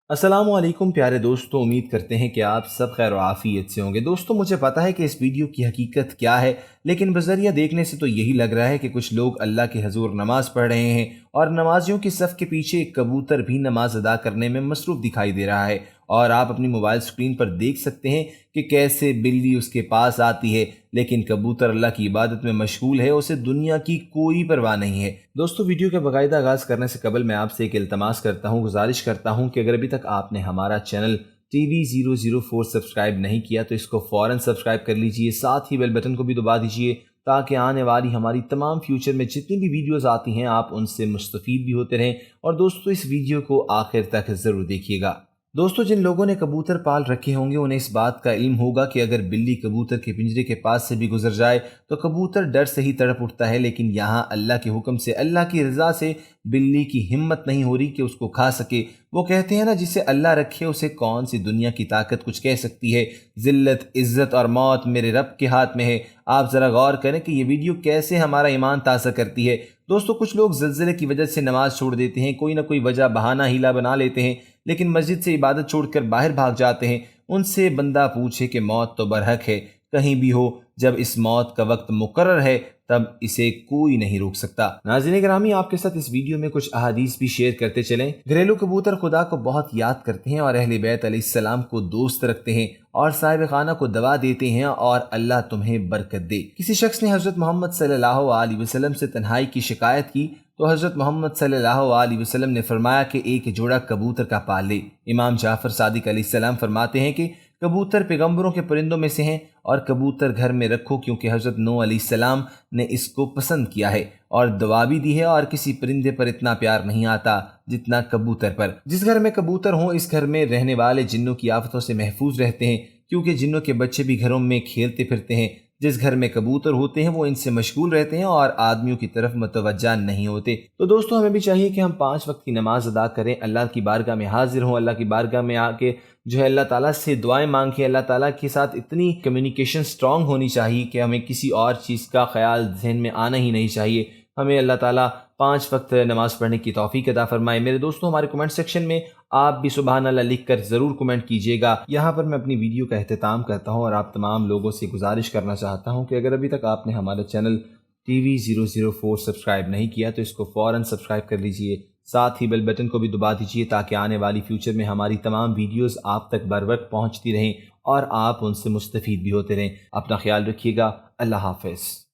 अस्सलामु अलैकुम प्यारे दोस्तों, उम्मीद करते हैं कि आप सब खैर और आफियत से होंगे। दोस्तों, मुझे पता है कि इस वीडियो की हकीकत क्या है, लेकिन बज़रिया देखने से तो यही लग रहा है कि कुछ लोग अल्लाह के हजूर नमाज पढ़ रहे हैं और नमाजियों की सफ़ के पीछे एक कबूतर भी नमाज अदा करने में मसरूफ़ दिखाई दे रहा है। और आप अपनी मोबाइल स्क्रीन पर देख सकते हैं कि कैसे बिल्ली उसके पास आती है, लेकिन कबूतर अल्लाह की इबादत में मशगूल है, उसे दुनिया की कोई परवाह नहीं है। दोस्तों, वीडियो के बाकायदा आगाज़ करने से कबल मैं आपसे एक इल्तमास करता हूँ, गुजारिश करता हूँ कि अगर अभी तक आपने हमारा चैनल TV004 सब्सक्राइब नहीं किया तो इसको फ़ौरन सब्सक्राइब कर लीजिए, साथ ही बेल बटन को भी दबा दीजिए ताकि आने वाली हमारी तमाम फ्यूचर में जितनी भी वीडियोस आती हैं आप उनसे मुस्तफ़ीद भी होते रहें। और दोस्तों, इस वीडियो को आखिर तक ज़रूर देखिएगा। दोस्तों, जिन लोगों ने कबूतर पाल रखे होंगे उन्हें इस बात का इल्म होगा कि अगर बिल्ली कबूतर के पिंजरे के पास से भी गुजर जाए तो कबूतर डर से ही तड़प उठता है, लेकिन यहाँ अल्लाह के हुक्म से, अल्लाह की रज़ा से बिल्ली की हिम्मत नहीं हो रही कि उसको खा सके। वो कहते हैं ना, जिसे अल्लाह रखे उसे कौन सी दुनिया की ताकत कुछ कह सकती है। ज़िल्लत, इज़्ज़त और मौत मेरे रब के हाथ में है। आप ज़रा गौर करें कि ये वीडियो कैसे हमारा ईमान ताज़ा करती है। दोस्तों, कुछ लोग ज़लज़ले की वजह से नमाज छोड़ देते हैं, कोई ना कोई वजह बहाना हीला बना लेते हैं, लेकिन मस्जिद से इबादत छोड़कर बाहर भाग जाते हैं। उनसे बंदा पूछे कि मौत तो बरहक है, कहीं भी हो, जब इस मौत का वक्त मुकर्रर है तब इसे कोई नहीं रोक सकता। नाज़रीन गिरामी, आपके साथ इस वीडियो में कुछ अहादीस भी शेयर करते चलें। घरेलू कबूतर खुदा को बहुत याद करते हैं और अहले बैत अलैहिस्सलाम को दोस्त रखते हैं और साहिब खाना को दवा देते हैं और अल्लाह तुम्हें बरकत दे। किसी शख्स ने हज़रत मोहम्मद सल्लल्लाहु अलैहि वसल्लम से तन्हाई की शिकायत की तो हज़रत मोहम्मद सल्लल्लाहु अलैहि वसल्लम ने फरमाया कि एक जोड़ा कबूतर का पाल ले। इमाम जाफ़र सादिक अलैहिस्सलाम फरमाते हैं कि कबूतर पैगंबरों के परिंदों में से हैं और कबूतर घर में रखो, क्योंकि हज़रत नूह अलैहिस्सलाम ने इसको पसंद किया है और दुआ भी दी है। और किसी परिंदे पर इतना प्यार नहीं आता जितना कबूतर पर। जिस घर में कबूतर हो, इस घर में रहने वाले जिन्नों की आफतों से महफूज रहते हैं, क्योंकि जिन्नों के बच्चे भी घरों में खेलते फिरते हैं। जिस घर में कबूतर होते हैं वो इनसे मशगूल रहते हैं और आदमियों की तरफ मुतवज्जा नहीं होते। तो दोस्तों, हमें भी चाहिए कि हम 5 वक्त की नमाज अदा करें, अल्लाह की बारगाह में हाजिर हों, अल्लाह की बारगाह में आके जो है अल्लाह ताला से दुआएं मांगें। अल्लाह ताला के साथ इतनी कम्युनिकेशन स्ट्रांग होनी चाहिए कि हमें किसी और चीज़ का ख्याल जहन में आना ही नहीं चाहिए। हमें अल्लाह ताला 5 वक्त नमाज पढ़ने की तौफीक अता फरमाए। मेरे दोस्तों, हमारे कमेंट सेक्शन में आप भी सुबहान अल्लाह लिख कर ज़रूर कमेंट कीजिएगा। यहाँ पर मैं अपनी वीडियो का एहतताम करता हूँ और आप तमाम लोगों से गुजारिश करना चाहता हूँ कि अगर अभी तक आपने हमारा चैनल TV004 सब्सक्राइब नहीं किया तो इसको फ़ौरन सब्सक्राइब कर लीजिए, साथ ही बेल बटन को भी दबा दीजिए ताकि आने वाली फ्यूचर में हमारी तमाम वीडियोस आप तक बर वक्त पहुँचती रहें और आप उनसे मुस्तफ़ीद भी होते रहें। अपना ख्याल रखिएगा। अल्लाह हाफ़िज़।